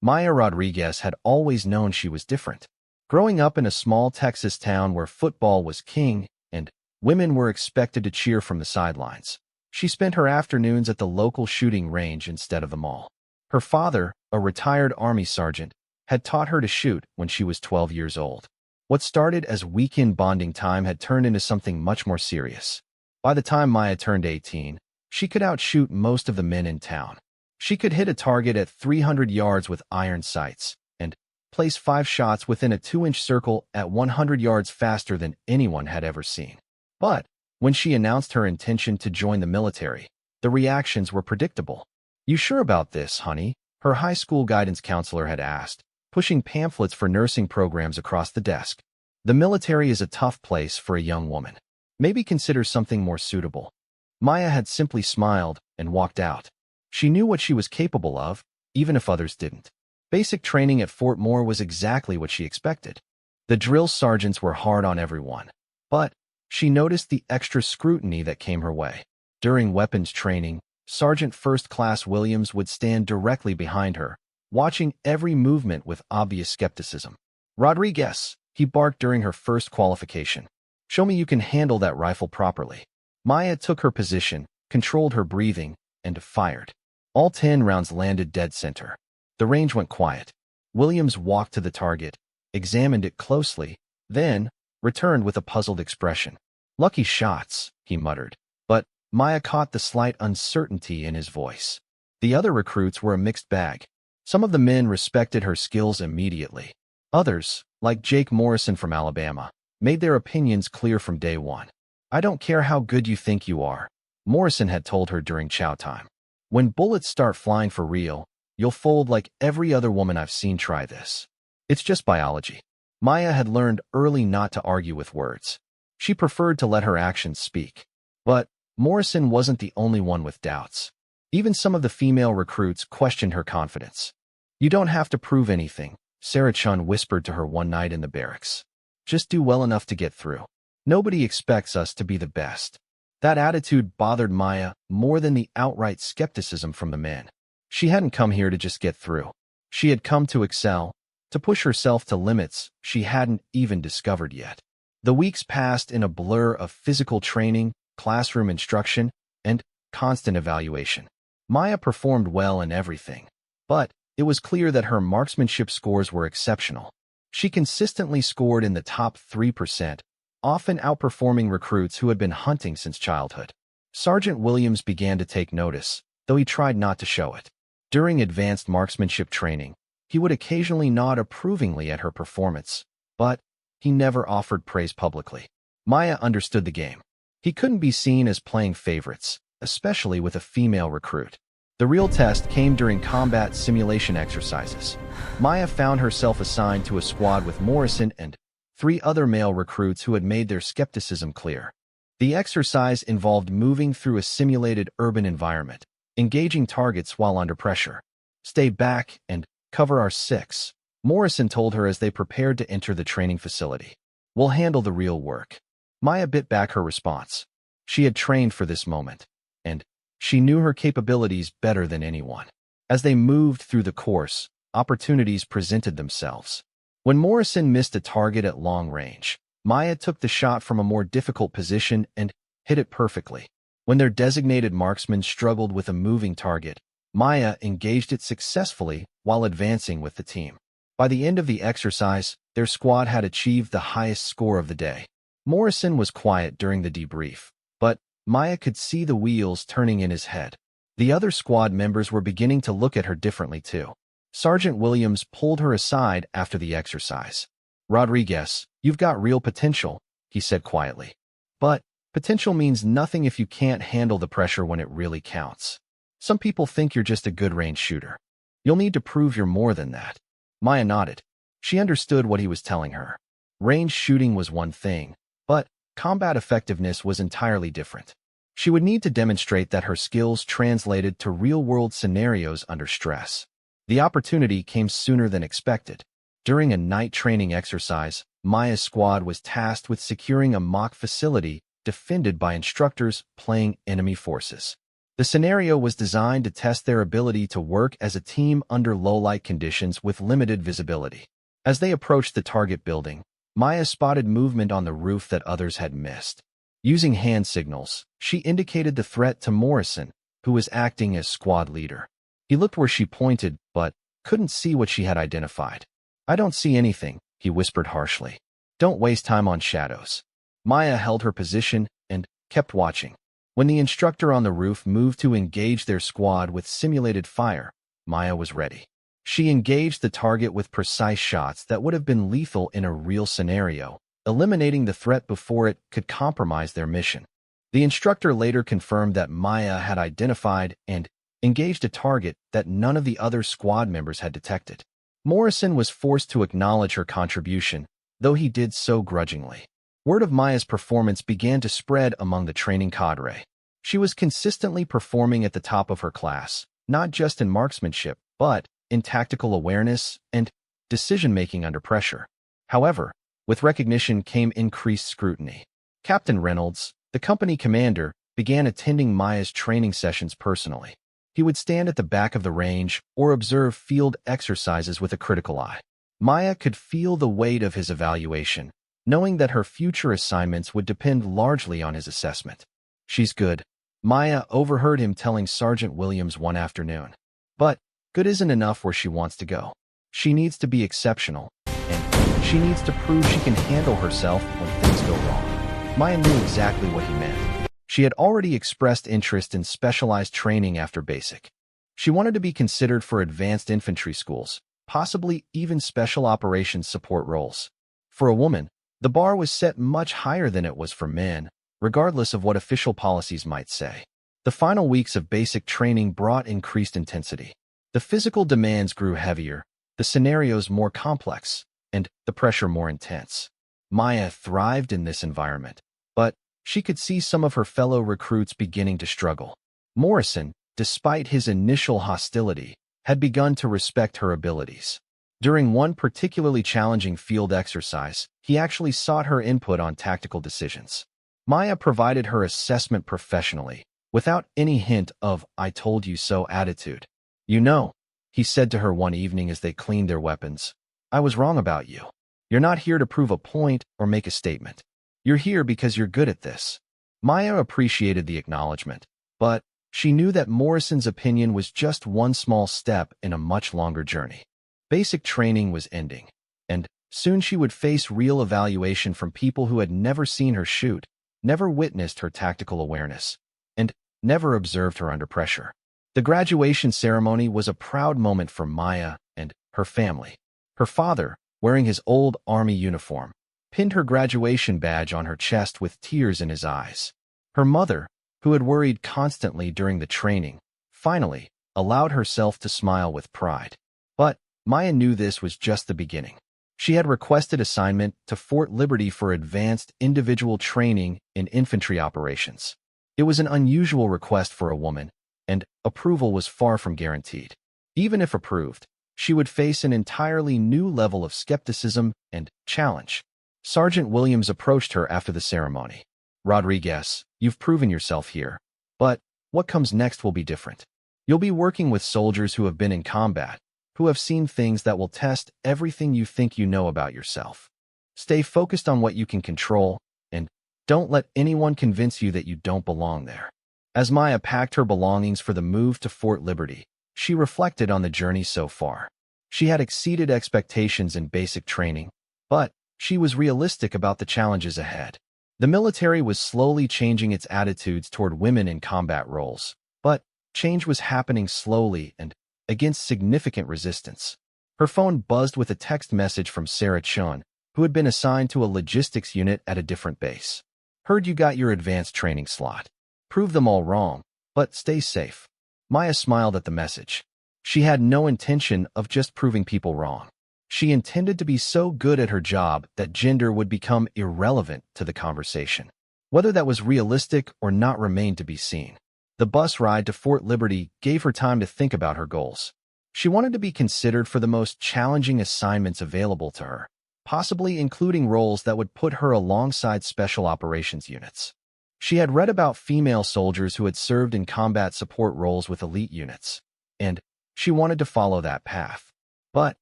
Maya Rodriguez had always known she was different. Growing up in a small Texas town where football was king and women were expected to cheer from the sidelines, she spent her afternoons at the local shooting range instead of the mall. Her father, a retired Army sergeant, had taught her to shoot when she was 12 years old. What started as weekend bonding time had turned into something much more serious. By the time Maya turned 18, she could outshoot most of the men in town. She could hit a target at 300 yards with iron sights and place 5 shots within a 2-inch circle at 100 yards faster than anyone had ever seen. But when she announced her intention to join the military, the reactions were predictable. "You sure about this, honey?" her high school guidance counselor had asked, pushing pamphlets for nursing programs across the desk. "The military is a tough place for a young woman. Maybe consider something more suitable." Maya had simply smiled and walked out. She knew what she was capable of, even if others didn't. Basic training at Fort Moore was exactly what she expected. The drill sergeants were hard on everyone, but she noticed the extra scrutiny that came her way. During weapons training, Sergeant First Class Williams would stand directly behind her, watching every movement with obvious skepticism. "Rodriguez," he barked during her first qualification. "Show me you can handle that rifle properly." Maya took her position, controlled her breathing, and fired. All 10 rounds landed dead center. The range went quiet. Williams walked to the target, examined it closely, then returned with a puzzled expression. "Lucky shots," he muttered. But Maya caught the slight uncertainty in his voice. The other recruits were a mixed bag. Some of the men respected her skills immediately. Others, like Jake Morrison from Alabama, made their opinions clear from day one. "I don't care how good you think you are," Morrison had told her during chow time. "When bullets start flying for real, you'll fold like every other woman I've seen try this. It's just biology." Maya had learned early not to argue with words. She preferred to let her actions speak. But Morrison wasn't the only one with doubts. Even some of the female recruits questioned her confidence. "You don't have to prove anything," Sarah Chun whispered to her one night in the barracks. "Just do well enough to get through. Nobody expects us to be the best." That attitude bothered Maya more than the outright skepticism from the men. She hadn't come here to just get through. She had come to excel, to push herself to limits she hadn't even discovered yet. The weeks passed in a blur of physical training, classroom instruction, and constant evaluation. Maya performed well in everything, but it was clear that her marksmanship scores were exceptional. She consistently scored in the top 3%, often outperforming recruits who had been hunting since childhood. Sergeant Williams began to take notice, though he tried not to show it. During advanced marksmanship training, he would occasionally nod approvingly at her performance, but he never offered praise publicly. Maya understood the game. He couldn't be seen as playing favorites, especially with a female recruit. The real test came during combat simulation exercises. Maya found herself assigned to a squad with Morrison and 3 other male recruits who had made their skepticism clear. The exercise involved moving through a simulated urban environment, engaging targets while under pressure. "Stay back and cover our 6," Morrison told her as they prepared to enter the training facility. "We'll handle the real work." Maya bit back her response. She had trained for this moment, and she knew her capabilities better than anyone. As they moved through the course, opportunities presented themselves. When Morrison missed a target at long range, Maya took the shot from a more difficult position and hit it perfectly. When their designated marksman struggled with a moving target, Maya engaged it successfully while advancing with the team. By the end of the exercise, their squad had achieved the highest score of the day. Morrison was quiet during the debrief, but Maya could see the wheels turning in his head. The other squad members were beginning to look at her differently too. Sergeant Williams pulled her aside after the exercise. "Rodriguez, you've got real potential," he said quietly. "But potential means nothing if you can't handle the pressure when it really counts. Some people think you're just a good range shooter. You'll need to prove you're more than that." Maya nodded. She understood what he was telling her. Range shooting was one thing, but combat effectiveness was entirely different. She would need to demonstrate that her skills translated to real-world scenarios under stress. The opportunity came sooner than expected. During a night training exercise, Maya's squad was tasked with securing a mock facility defended by instructors playing enemy forces. The scenario was designed to test their ability to work as a team under low-light conditions with limited visibility. As they approached the target building, Maya spotted movement on the roof that others had missed. Using hand signals, she indicated the threat to Morrison, who was acting as squad leader. He looked where she pointed, but couldn't see what she had identified. "I don't see anything," he whispered harshly. "Don't waste time on shadows." Maya held her position and kept watching. When the instructor on the roof moved to engage their squad with simulated fire, Maya was ready. She engaged the target with precise shots that would have been lethal in a real scenario, eliminating the threat before it could compromise their mission. The instructor later confirmed that Maya had identified and engaged a target that none of the other squad members had detected. Morrison was forced to acknowledge her contribution, though he did so grudgingly. Word of Maya's performance began to spread among the training cadre. She was consistently performing at the top of her class, not just in marksmanship, but in tactical awareness and decision-making under pressure. However, with recognition came increased scrutiny. Captain Reynolds, the company commander, began attending Maya's training sessions personally. He would stand at the back of the range or observe field exercises with a critical eye. Maya could feel the weight of his evaluation, knowing that her future assignments would depend largely on his assessment. "She's good," Maya overheard him telling Sergeant Williams one afternoon. "But good isn't enough where she wants to go. She needs to be exceptional, and she needs to prove she can handle herself when things go wrong." Maya knew exactly what he meant. She had already expressed interest in specialized training after basic. She wanted to be considered for advanced infantry schools, possibly even special operations support roles. For a woman, the bar was set much higher than it was for men, regardless of what official policies might say. The final weeks of basic training brought increased intensity. The physical demands grew heavier, the scenarios more complex, and the pressure more intense. Maya thrived in this environment, but she could see some of her fellow recruits beginning to struggle. Morrison, despite his initial hostility, had begun to respect her abilities. During one particularly challenging field exercise, he actually sought her input on tactical decisions. Maya provided her assessment professionally, without any hint of "I told you so" attitude. "You know," he said to her one evening as they cleaned their weapons, "I was wrong about you. You're not here to prove a point or make a statement. You're here because you're good at this." Maya appreciated the acknowledgement, but she knew that Morrison's opinion was just one small step in a much longer journey. Basic training was ending, and soon she would face real evaluation from people who had never seen her shoot, never witnessed her tactical awareness, and never observed her under pressure. The graduation ceremony was a proud moment for Maya and her family. Her father, wearing his old army uniform, pinned her graduation badge on her chest with tears in his eyes. Her mother, who had worried constantly during the training, finally allowed herself to smile with pride. But Maya knew this was just the beginning. She had requested assignment to Fort Liberty for advanced individual training in infantry operations. It was an unusual request for a woman, and approval was far from guaranteed. Even if approved, she would face an entirely new level of skepticism and challenge. Sergeant Williams approached her after the ceremony. "Rodriguez, you've proven yourself here, but what comes next will be different. You'll be working with soldiers who have been in combat, who have seen things that will test everything you think you know about yourself. Stay focused on what you can control, and don't let anyone convince you that you don't belong there." As Maya packed her belongings for the move to Fort Liberty, she reflected on the journey so far. She had exceeded expectations in basic training, but she was realistic about the challenges ahead. The military was slowly changing its attitudes toward women in combat roles, but change was happening slowly and against significant resistance. Her phone buzzed with a text message from Sarah Chun, who had been assigned to a logistics unit at a different base. "Heard you got your advanced training slot. Prove them all wrong, but stay safe." Maya smiled at the message. She had no intention of just proving people wrong. She intended to be so good at her job that gender would become irrelevant to the conversation. Whether that was realistic or not remained to be seen. The bus ride to Fort Liberty gave her time to think about her goals. She wanted to be considered for the most challenging assignments available to her, possibly including roles that would put her alongside special operations units. She had read about female soldiers who had served in combat support roles with elite units, and she wanted to follow that path. But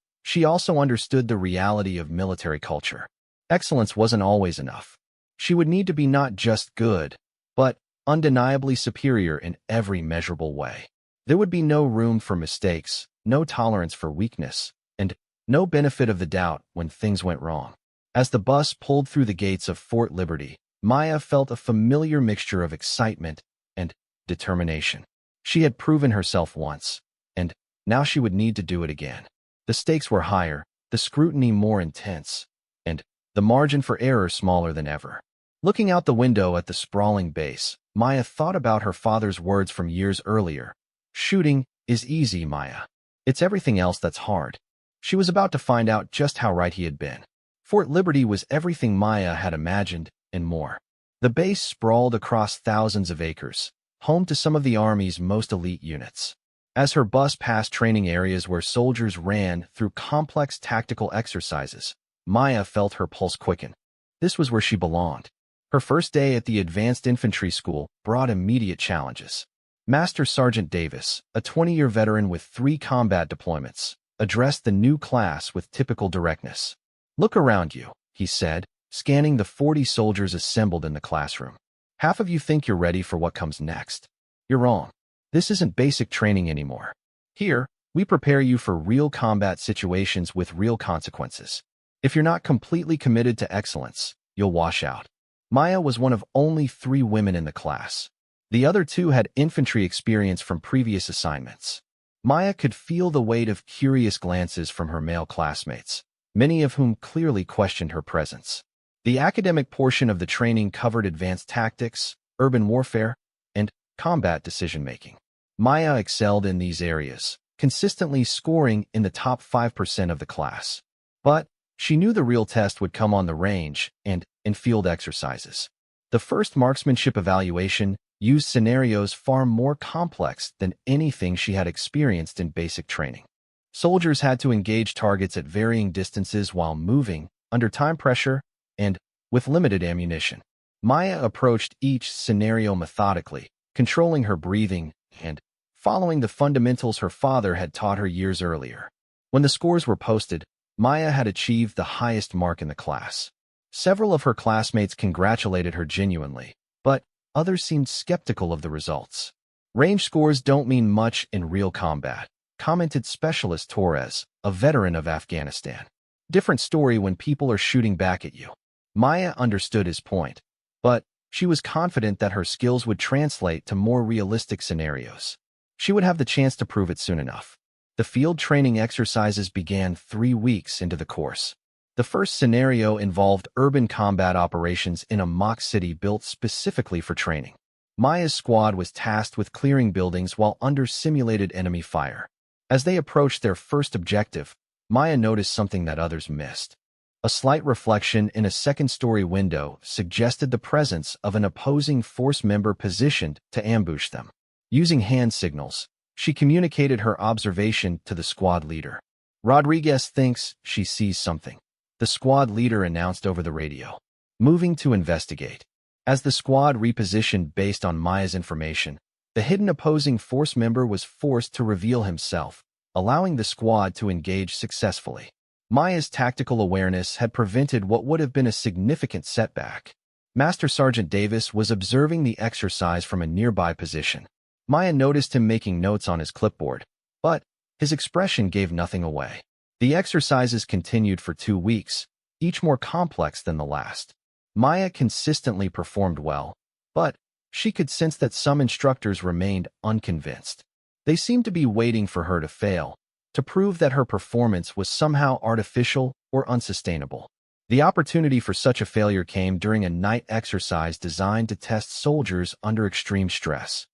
she also understood the reality of military culture. Excellence wasn't always enough. She would need to be not just good, but undeniably superior in every measurable way. There would be no room for mistakes, no tolerance for weakness, and no benefit of the doubt when things went wrong. As the bus pulled through the gates of Fort Liberty, Maya felt a familiar mixture of excitement and determination. She had proven herself once, and now she would need to do it again. The stakes were higher, the scrutiny more intense, and the margin for error smaller than ever. Looking out the window at the sprawling base, Maya thought about her father's words from years earlier. Shooting is easy, Maya. It's everything else that's hard. She was about to find out just how right he had been. Fort Liberty was everything Maya had imagined and more. The base sprawled across thousands of acres, home to some of the Army's most elite units. As her bus passed training areas where soldiers ran through complex tactical exercises, Maya felt her pulse quicken. This was where she belonged. Her first day at the Advanced Infantry School brought immediate challenges. Master Sergeant Davis, a 20-year veteran with 3 combat deployments, addressed the new class with typical directness. "Look around you," he said, scanning the 40 soldiers assembled in the classroom. "Half of you think you're ready for what comes next. You're wrong. This isn't basic training anymore. Here, we prepare you for real combat situations with real consequences. If you're not completely committed to excellence, you'll wash out." Maya was one of only 3 women in the class. The other 2 had infantry experience from previous assignments. Maya could feel the weight of curious glances from her male classmates, many of whom clearly questioned her presence. The academic portion of the training covered advanced tactics, urban warfare, and combat decision-making. Maya excelled in these areas, consistently scoring in the top 5% of the class. But she knew the real test would come on the range and in field exercises. The first marksmanship evaluation used scenarios far more complex than anything she had experienced in basic training. Soldiers had to engage targets at varying distances while moving, under time pressure, and with limited ammunition. Maya approached each scenario methodically, controlling her breathing and following the fundamentals her father had taught her years earlier. When the scores were posted, Maya had achieved the highest mark in the class. Several of her classmates congratulated her genuinely, but others seemed skeptical of the results. "Range scores don't mean much in real combat," commented Specialist Torres, a veteran of Afghanistan. "Different story when people are shooting back at you." Maya understood his point, but she was confident that her skills would translate to more realistic scenarios. She would have the chance to prove it soon enough. The field training exercises began 3 weeks into the course. The first scenario involved urban combat operations in a mock city built specifically for training. Maya's squad was tasked with clearing buildings while under simulated enemy fire. As they approached their first objective, Maya noticed something that others missed. A slight reflection in a second-story window suggested the presence of an opposing force member positioned to ambush them. Using hand signals, she communicated her observation to the squad leader. "Rodriguez thinks she sees something," the squad leader announced over the radio. Moving to investigate. As the squad repositioned based on Maya's information, the hidden opposing force member was forced to reveal himself, allowing the squad to engage successfully. Maya's tactical awareness had prevented what would have been a significant setback. Master Sergeant Davis was observing the exercise from a nearby position. Maya noticed him making notes on his clipboard, but his expression gave nothing away. The exercises continued for 2 weeks, each more complex than the last. Maya consistently performed well, but she could sense that some instructors remained unconvinced. They seemed to be waiting for her to fail, to prove that her performance was somehow artificial or unsustainable. The opportunity for such a failure came during a night exercise designed to test soldiers under extreme stress.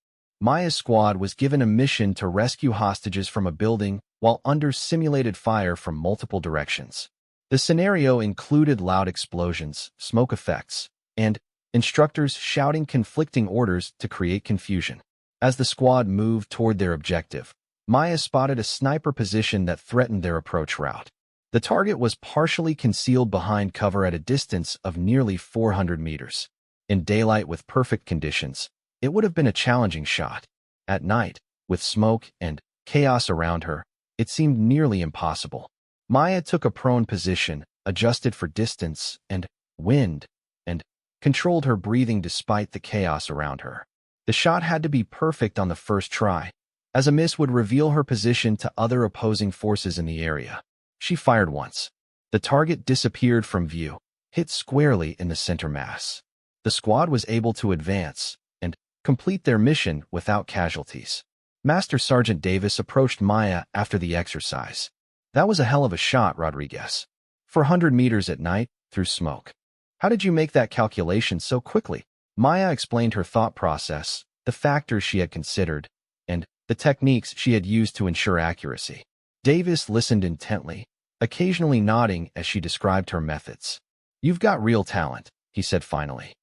Maya's squad was given a mission to rescue hostages from a building while under simulated fire from multiple directions. The scenario included loud explosions, smoke effects, and instructors shouting conflicting orders to create confusion. As the squad moved toward their objective, Maya spotted a sniper position that threatened their approach route. The target was partially concealed behind cover at a distance of nearly 400 meters. In daylight with perfect conditions, it would have been a challenging shot. At night, with smoke and chaos around her, it seemed nearly impossible. Maya took a prone position, adjusted for distance and wind, and controlled her breathing despite the chaos around her. The shot had to be perfect on the first try, as a miss would reveal her position to other opposing forces in the area. She fired once. The target disappeared from view, hit squarely in the center mass. The squad was able to advance and complete their mission without casualties. Master Sergeant Davis approached Maya after the exercise. "That was a hell of a shot, Rodriguez. 400 meters at night, through smoke. How did you make that calculation so quickly?" Maya explained her thought process, the factors she had considered, and the techniques she had used to ensure accuracy. Davis listened intently, occasionally nodding as she described her methods. "You've got real talent," he said finally.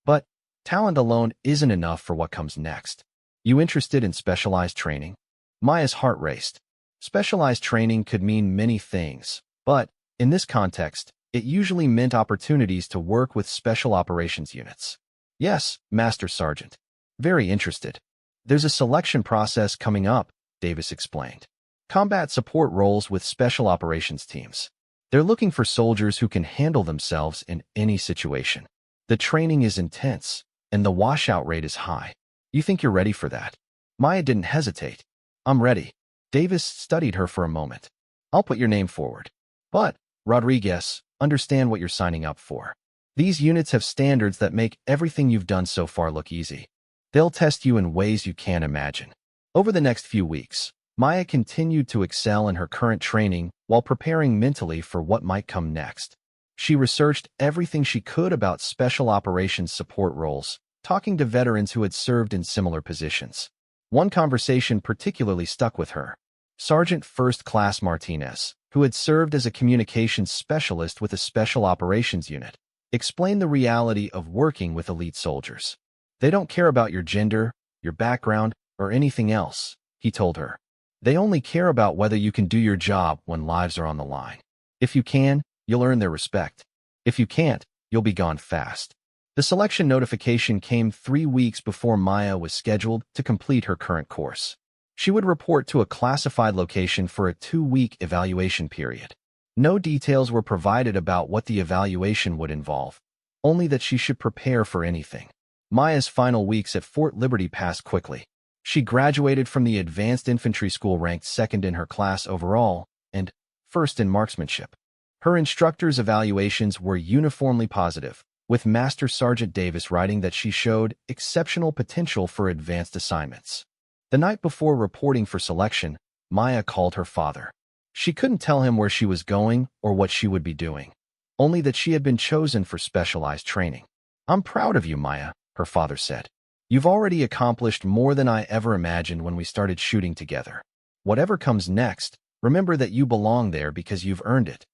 "But talent alone isn't enough for what comes next. You interested in specialized training?" Maya's heart raced. Specialized training could mean many things, but in this context, it usually meant opportunities to work with special operations units. "Yes, Master Sergeant. Very interested. There's a selection process coming up," Davis explained. "Combat support roles with special operations teams. They're looking for soldiers who can handle themselves in any situation. The training is intense, and the washout rate is high. You think you're ready for that?" Maya didn't hesitate. "I'm ready." Davis studied her for a moment. "I'll put your name forward. But, Rodriguez, understand what you're signing up for. These units have standards that make everything you've done so far look easy. They'll test you in ways you can't imagine." Over the next few weeks, Maya continued to excel in her current training while preparing mentally for what might come next. She researched everything she could about special operations support roles, talking to veterans who had served in similar positions. One conversation particularly stuck with her. Sergeant First Class Martinez, who had served as a communications specialist with a special operations unit, explained the reality of working with elite soldiers. "They don't care about your gender, your background, or anything else," he told her. "They only care about whether you can do your job when lives are on the line. If you can, you'll earn their respect. If you can't, you'll be gone fast." The selection notification came 3 weeks before Maya was scheduled to complete her current course. She would report to a classified location for a 2-week evaluation period. No details were provided about what the evaluation would involve, only that she should prepare for anything. Maya's final weeks at Fort Liberty passed quickly. She graduated from the Advanced Infantry School ranked second in her class overall and first in marksmanship. Her instructors' evaluations were uniformly positive, with Master Sergeant Davis writing that she showed exceptional potential for advanced assignments. The night before reporting for selection, Maya called her father. She couldn't tell him where she was going or what she would be doing, only that she had been chosen for specialized training. "I'm proud of you, Maya," her father said. "You've already accomplished more than I ever imagined when we started shooting together. Whatever comes next, remember that you belong there because you've earned it."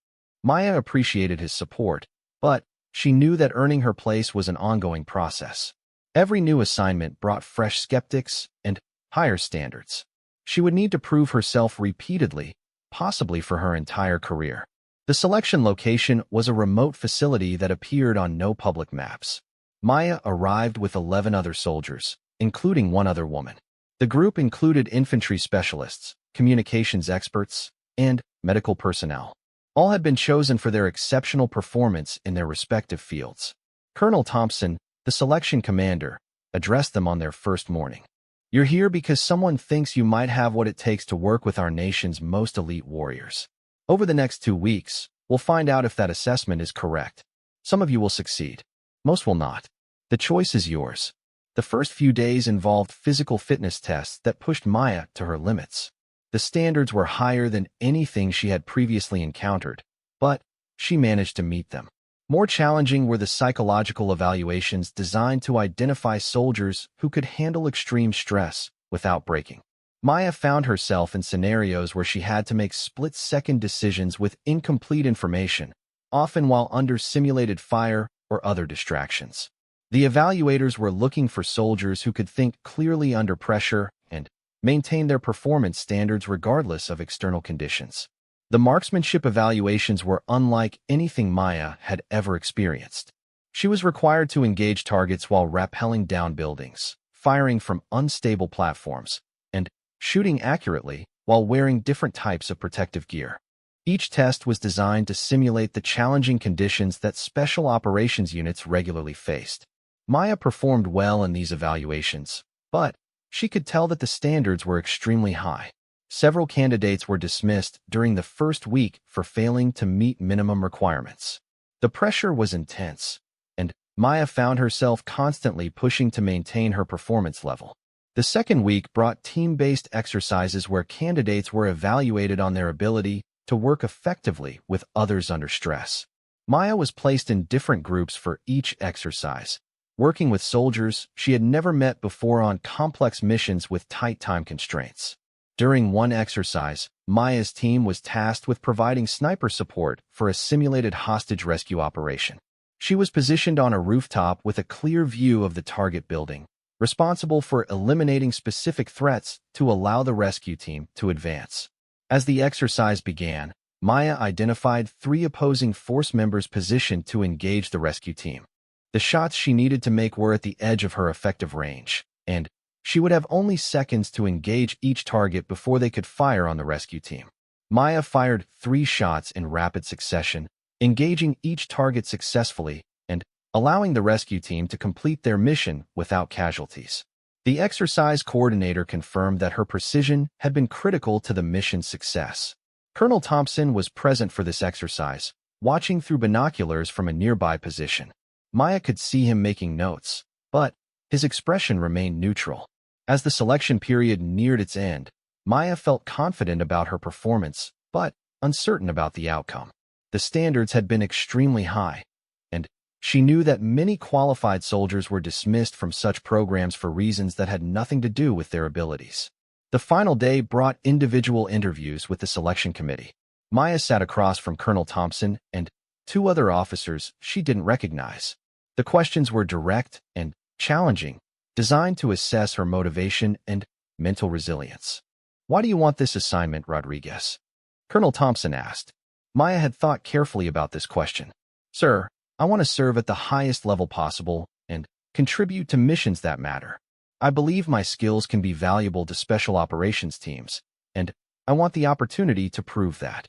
Maya appreciated his support, but she knew that earning her place was an ongoing process. Every new assignment brought fresh skeptics and higher standards. She would need to prove herself repeatedly, possibly for her entire career. The selection location was a remote facility that appeared on no public maps. Maya arrived with 11 other soldiers, including one other woman. The group included infantry specialists, communications experts, and medical personnel. All had been chosen for their exceptional performance in their respective fields. Colonel Thompson, the selection commander, addressed them on their first morning. "You're here because someone thinks you might have what it takes to work with our nation's most elite warriors. Over the next 2 weeks, we'll find out if that assessment is correct. Some of you will succeed. Most will not. The choice is yours." The first few days involved physical fitness tests that pushed Maya to her limits. The standards were higher than anything she had previously encountered, but she managed to meet them. More challenging were the psychological evaluations designed to identify soldiers who could handle extreme stress without breaking. Maya found herself in scenarios where she had to make split-second decisions with incomplete information, often while under simulated fire or other distractions. The evaluators were looking for soldiers who could think clearly under pressure and maintain their performance standards regardless of external conditions. The marksmanship evaluations were unlike anything Maya had ever experienced. She was required to engage targets while rappelling down buildings, firing from unstable platforms, and shooting accurately while wearing different types of protective gear. Each test was designed to simulate the challenging conditions that special operations units regularly faced. Maya performed well in these evaluations, but she could tell that the standards were extremely high. Several candidates were dismissed during the first week for failing to meet minimum requirements. The pressure was intense, and Maya found herself constantly pushing to maintain her performance level. The second week brought team-based exercises where candidates were evaluated on their ability to work effectively with others under stress. Maya was placed in different groups for each exercise, working with soldiers she had never met before on complex missions with tight time constraints. During one exercise, Maya's team was tasked with providing sniper support for a simulated hostage rescue operation. She was positioned on a rooftop with a clear view of the target building, responsible for eliminating specific threats to allow the rescue team to advance. As the exercise began, Maya identified 3 opposing force members positioned to engage the rescue team. The shots she needed to make were at the edge of her effective range, and she would have only seconds to engage each target before they could fire on the rescue team. Maya fired 3 shots in rapid succession, engaging each target successfully and allowing the rescue team to complete their mission without casualties. The exercise coordinator confirmed that her precision had been critical to the mission's success. Colonel Thompson was present for this exercise, watching through binoculars from a nearby position. Maya could see him making notes, but his expression remained neutral. As the selection period neared its end, Maya felt confident about her performance, but uncertain about the outcome. The standards had been extremely high, and she knew that many qualified soldiers were dismissed from such programs for reasons that had nothing to do with their abilities. The final day brought individual interviews with the selection committee. Maya sat across from Colonel Thompson and 2 other officers she didn't recognize. The questions were direct and challenging, designed to assess her motivation and mental resilience. "Why do you want this assignment, Rodriguez?" Colonel Thompson asked. Maya had thought carefully about this question. "Sir, I want to serve at the highest level possible and contribute to missions that matter. I believe my skills can be valuable to special operations teams, and I want the opportunity to prove that."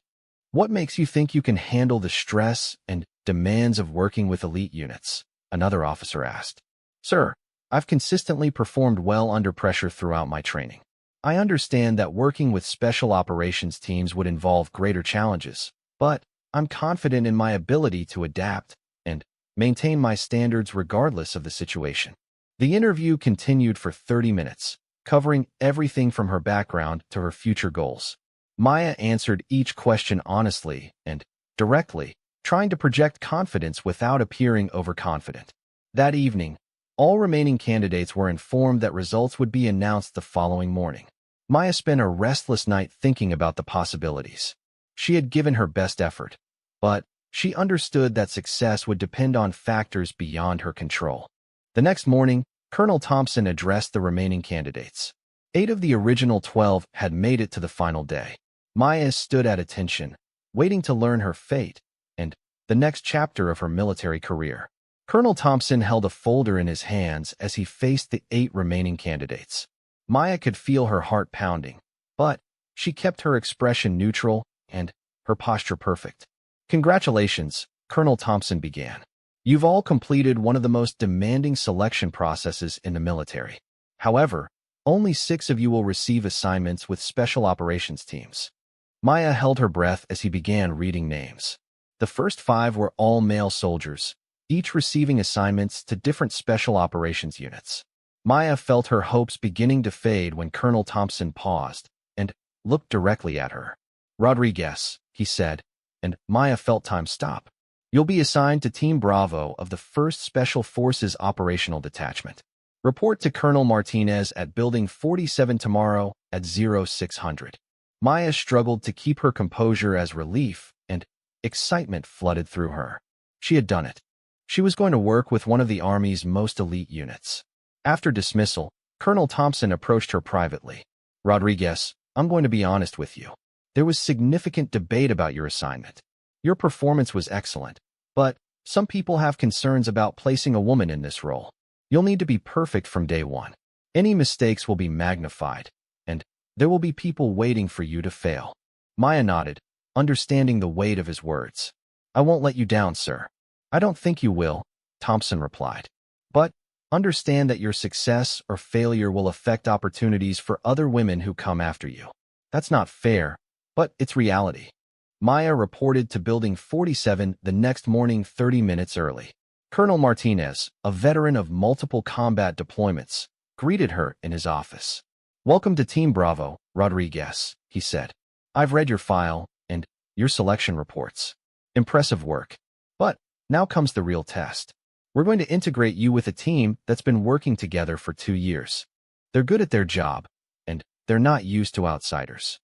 "What makes you think you can handle the stress and demands of working with elite units?" another officer asked. "Sir, I've consistently performed well under pressure throughout my training. I understand that working with special operations teams would involve greater challenges, but I'm confident in my ability to adapt and maintain my standards regardless of the situation." The interview continued for 30 minutes, covering everything from her background to her future goals. Maya answered each question honestly and directly, trying to project confidence without appearing overconfident. That evening, all remaining candidates were informed that results would be announced the following morning. Maya spent a restless night thinking about the possibilities. She had given her best effort, but she understood that success would depend on factors beyond her control. The next morning, Colonel Thompson addressed the remaining candidates. 8 of the original 12 had made it to the final day. Maya stood at attention, waiting to learn her fate and the next chapter of her military career. Colonel Thompson held a folder in his hands as he faced the 8 remaining candidates. Maya could feel her heart pounding, but she kept her expression neutral and her posture perfect. "Congratulations," Colonel Thompson began. "You've all completed one of the most demanding selection processes in the military. However, only 6 of you will receive assignments with special operations teams." Maya held her breath as he began reading names. The first 5 were all male soldiers, each receiving assignments to different special operations units. Maya felt her hopes beginning to fade when Colonel Thompson paused and looked directly at her. "Rodriguez," he said, and Maya felt time stop. "You'll be assigned to Team Bravo of the 1st Special Forces Operational Detachment. Report to Colonel Martinez at Building 47 tomorrow at 0600. Maya struggled to keep her composure as relief and excitement flooded through her. She had done it. She was going to work with one of the Army's most elite units. After dismissal, Colonel Thompson approached her privately. "Rodriguez, I'm going to be honest with you. There was significant debate about your assignment. Your performance was excellent, but Some people have concerns about placing a woman in this role. You'll need to be perfect from day one. Any mistakes will be magnified, and there will be people waiting for you to fail. Maya nodded, understanding the weight of his words. I won't let you down, sir. I don't think you will, Thompson replied. But understand that your success or failure will affect opportunities for other women who come after you. That's not fair, but it's reality. Maya reported to Building 47 the next morning 30 minutes early. Colonel Martinez, a veteran of multiple combat deployments, greeted her in his office. Welcome to Team Bravo, Rodriguez, he said. I've read your file and your selection reports. Impressive work. But now comes the real test. We're going to integrate you with a team that's been working together for 2 years. They're good at their job, and they're not used to outsiders.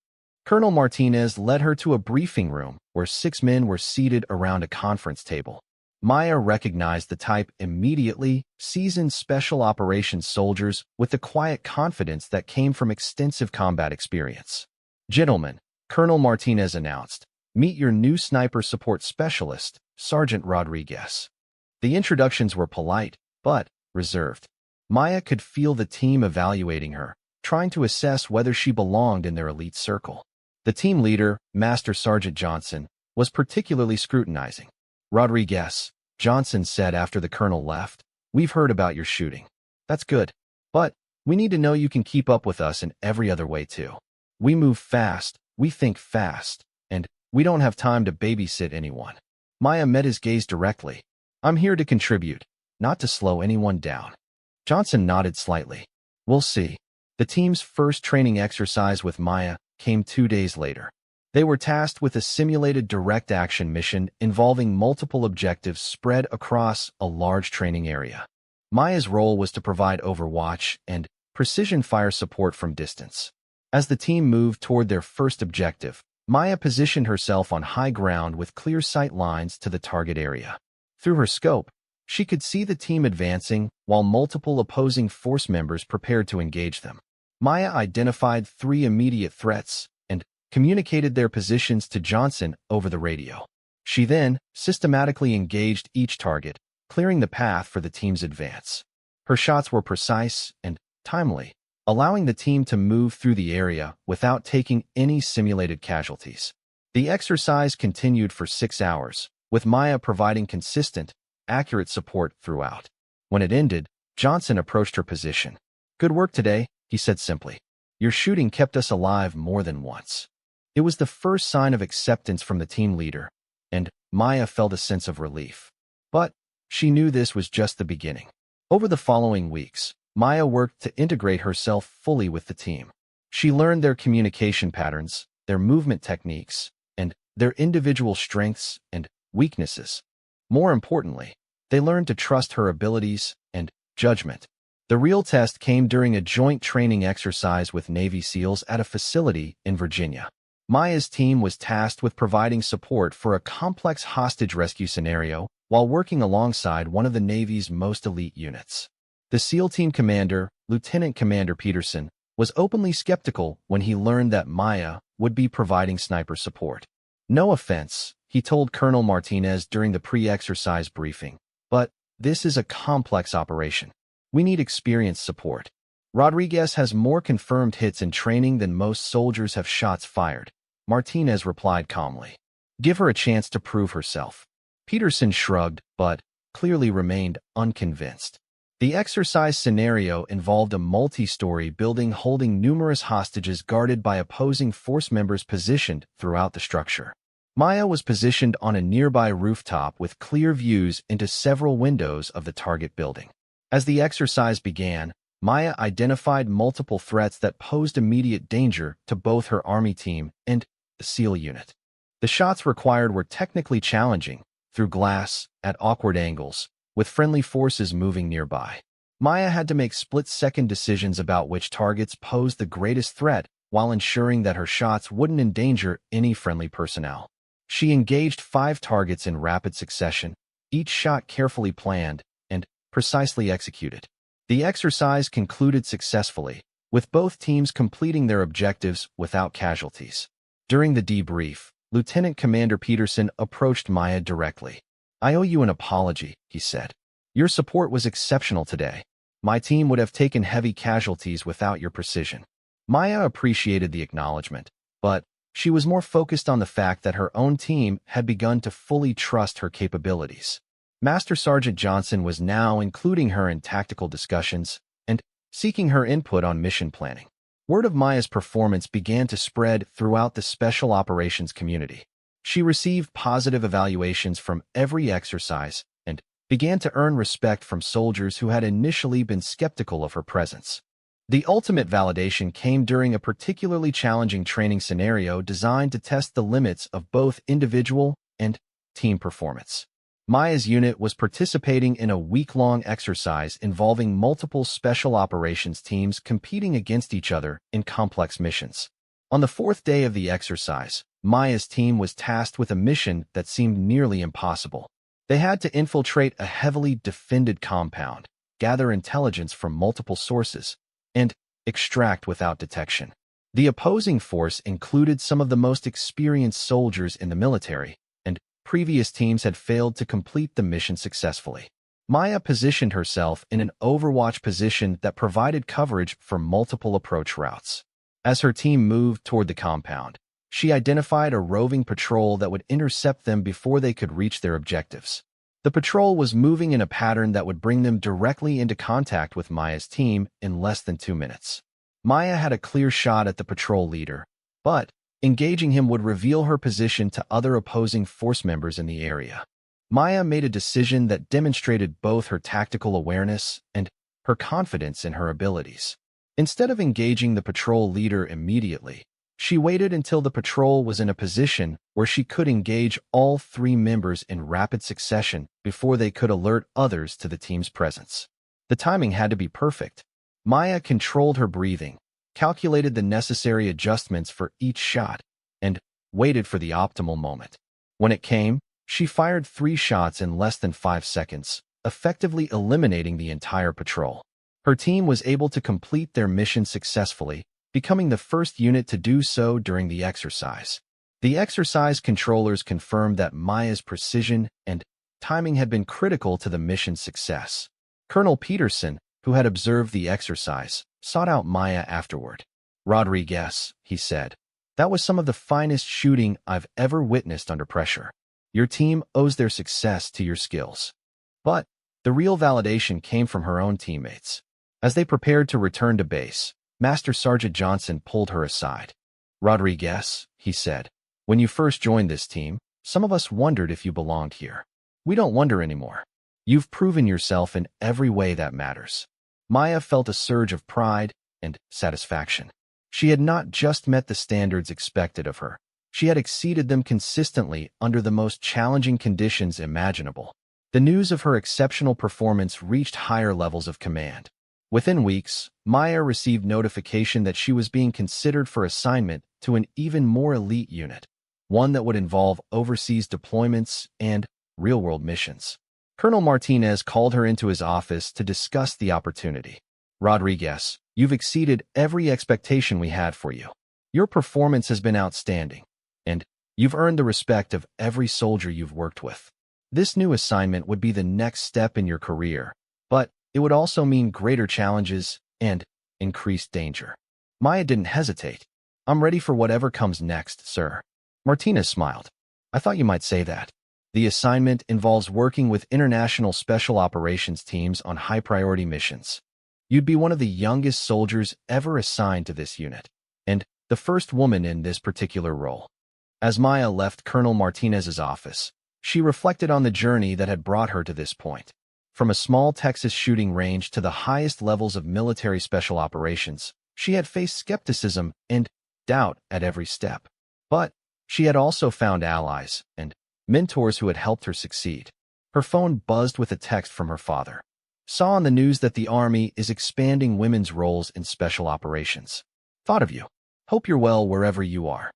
Colonel Martinez led her to a briefing room where 6 men were seated around a conference table. Maya recognized the type immediately, seasoned special operations soldiers with the quiet confidence that came from extensive combat experience. Gentlemen, Colonel Martinez announced, meet your new sniper support specialist, Sergeant Rodriguez. The introductions were polite, but reserved. Maya could feel the team evaluating her, trying to assess whether she belonged in their elite circle. The team leader, Master Sergeant Johnson, was particularly scrutinizing. Rodriguez, Johnson said after the colonel left, we've heard about your shooting. That's good. But we need to know you can keep up with us in every other way too. We move fast, we think fast, and we don't have time to babysit anyone. Maya met his gaze directly. I'm here to contribute, not to slow anyone down. Johnson nodded slightly. We'll see. The team's first training exercise with Maya came 2 days later. They were tasked with a simulated direct action mission involving multiple objectives spread across a large training area. Maya's role was to provide overwatch and precision fire support from distance. As the team moved toward their first objective, Maya positioned herself on high ground with clear sight lines to the target area. Through her scope, she could see the team advancing while multiple opposing force members prepared to engage them. Maya identified 3 immediate threats and communicated their positions to Johnson over the radio. She then systematically engaged each target, clearing the path for the team's advance. Her shots were precise and timely, allowing the team to move through the area without taking any simulated casualties. The exercise continued for 6 hours, with Maya providing consistent, accurate support throughout. When it ended, Johnson approached her position. Good work today, he said simply. Your shooting kept us alive more than once. It was the first sign of acceptance from the team leader, and Maya felt a sense of relief. But she knew this was just the beginning. Over the following weeks, Maya worked to integrate herself fully with the team. She learned their communication patterns, their movement techniques, and their individual strengths and weaknesses. More importantly, they learned to trust her abilities and judgment. The real test came during a joint training exercise with Navy SEALs at a facility in Virginia. Maya's team was tasked with providing support for a complex hostage rescue scenario while working alongside one of the Navy's most elite units. The SEAL team commander, Lieutenant Commander Peterson, was openly skeptical when he learned that Maya would be providing sniper support. No offense, he told Colonel Martinez during the pre-exercise briefing, but this is a complex operation. We need experienced support. Rodriguez has more confirmed hits in training than most soldiers have shots fired, Martinez replied calmly. Give her a chance to prove herself. Peterson shrugged, but clearly remained unconvinced. The exercise scenario involved a multi-story building holding numerous hostages guarded by opposing force members positioned throughout the structure. Maya was positioned on a nearby rooftop with clear views into several windows of the target building. As the exercise began, Maya identified multiple threats that posed immediate danger to both her Army team and the SEAL unit. The shots required were technically challenging, through glass, at awkward angles, with friendly forces moving nearby. Maya had to make split-second decisions about which targets posed the greatest threat while ensuring that her shots wouldn't endanger any friendly personnel. She engaged 5 targets in rapid succession, each shot carefully planned and precisely executed. The exercise concluded successfully, with both teams completing their objectives without casualties. During the debrief, Lieutenant Commander Peterson approached Maya directly. "I owe you an apology," he said. "Your support was exceptional today. My team would have taken heavy casualties without your precision." Maya appreciated the acknowledgement, but she was more focused on the fact that her own team had begun to fully trust her capabilities. Master Sergeant Johnson was now including her in tactical discussions and seeking her input on mission planning. Word of Maya's performance began to spread throughout the special operations community. She received positive evaluations from every exercise and began to earn respect from soldiers who had initially been skeptical of her presence. The ultimate validation came during a particularly challenging training scenario designed to test the limits of both individual and team performance. Maya's unit was participating in a week-long exercise involving multiple special operations teams competing against each other in complex missions. On the fourth day of the exercise, Maya's team was tasked with a mission that seemed nearly impossible. They had to infiltrate a heavily defended compound, gather intelligence from multiple sources, and extract without detection. The opposing force included some of the most experienced soldiers in the military, and previous teams had failed to complete the mission successfully. Maya positioned herself in an overwatch position that provided coverage for multiple approach routes. As her team moved toward the compound, she identified a roving patrol that would intercept them before they could reach their objectives. The patrol was moving in a pattern that would bring them directly into contact with Maya's team in less than 2 minutes. Maya had a clear shot at the patrol leader, but engaging him would reveal her position to other opposing force members in the area. Maya made a decision that demonstrated both her tactical awareness and her confidence in her abilities. Instead of engaging the patrol leader immediately, she waited until the patrol was in a position where she could engage all 3 members in rapid succession before they could alert others to the team's presence. The timing had to be perfect. Maya controlled her breathing, calculated the necessary adjustments for each shot, and waited for the optimal moment. When it came, she fired 3 shots in less than 5 seconds, effectively eliminating the entire patrol. Her team was able to complete their mission successfully, becoming the first unit to do so during the exercise. The exercise controllers confirmed that Maya's precision and timing had been critical to the mission's success. Colonel Peterson, who had observed the exercise, sought out Maya afterward. "Rodriguez," he said, "that was some of the finest shooting I've ever witnessed under pressure. Your team owes their success to your skills." But the real validation came from her own teammates. As they prepared to return to base, Master Sergeant Johnson pulled her aside. "Rodriguez," he said, "when you first joined this team, some of us wondered if you belonged here. We don't wonder anymore. You've proven yourself in every way that matters." Maya felt a surge of pride and satisfaction. She had not just met the standards expected of her. She had exceeded them consistently under the most challenging conditions imaginable. The news of her exceptional performance reached higher levels of command. Within weeks, Maya received notification that she was being considered for assignment to an even more elite unit, one that would involve overseas deployments and real-world missions. Colonel Martinez called her into his office to discuss the opportunity. "Rodriguez, you've exceeded every expectation we had for you. Your performance has been outstanding, and you've earned the respect of every soldier you've worked with. This new assignment would be the next step in your career, but it would also mean greater challenges and increased danger." Maya didn't hesitate. "I'm ready for whatever comes next, sir." Martinez smiled. "I thought you might say that. The assignment involves working with international special operations teams on high-priority missions. You'd be one of the youngest soldiers ever assigned to this unit, and the first woman in this particular role." As Maya left Colonel Martinez's office, she reflected on the journey that had brought her to this point. From a small Texas shooting range to the highest levels of military special operations, she had faced skepticism and doubt at every step. But she had also found allies and mentors who had helped her succeed. Her phone buzzed with a text from her father. "Saw on the news that the Army is expanding women's roles in special operations. Thought of you. Hope you're well wherever you are."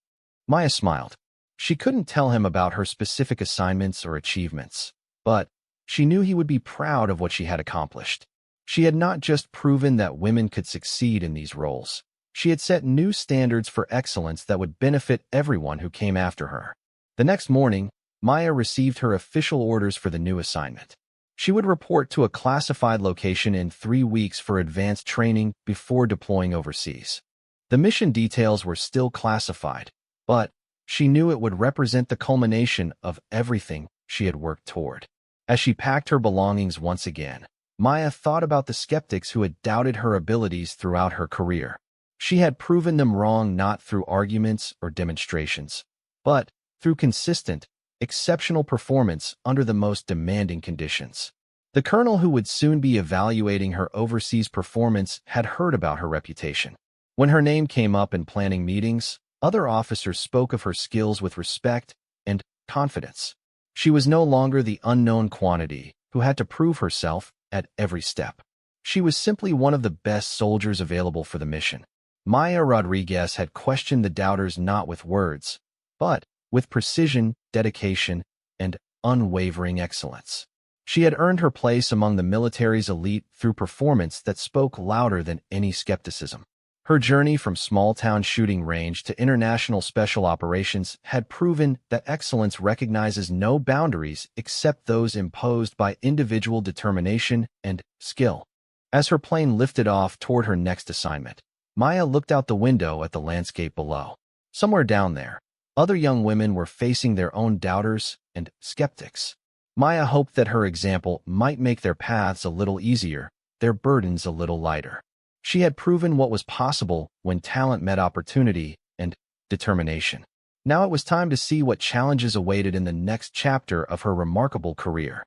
Maya smiled. She couldn't tell him about her specific assignments or achievements, but she knew he would be proud of what she had accomplished. She had not just proven that women could succeed in these roles. She had set new standards for excellence that would benefit everyone who came after her. The next morning, Maya received her official orders for the new assignment. She would report to a classified location in 3 weeks for advanced training before deploying overseas. The mission details were still classified, but she knew it would represent the culmination of everything she had worked toward. As she packed her belongings once again, Maya thought about the skeptics who had doubted her abilities throughout her career. She had proven them wrong not through arguments or demonstrations, but through consistent, exceptional performance under the most demanding conditions. The colonel who would soon be evaluating her overseas performance had heard about her reputation. When her name came up in planning meetings, other officers spoke of her skills with respect and confidence. She was no longer the unknown quantity who had to prove herself at every step. She was simply one of the best soldiers available for the mission. Maya Rodriguez had questioned the doubters not with words, but with precision, dedication, and unwavering excellence. She had earned her place among the military's elite through performance that spoke louder than any skepticism. Her journey from small-town shooting range to international special operations had proven that excellence recognizes no boundaries except those imposed by individual determination and skill. As her plane lifted off toward her next assignment, Maya looked out the window at the landscape below. Somewhere down there, other young women were facing their own doubters and skeptics. Maya hoped that her example might make their paths a little easier, their burdens a little lighter. She had proven what was possible when talent met opportunity and determination. Now it was time to see what challenges awaited in the next chapter of her remarkable career.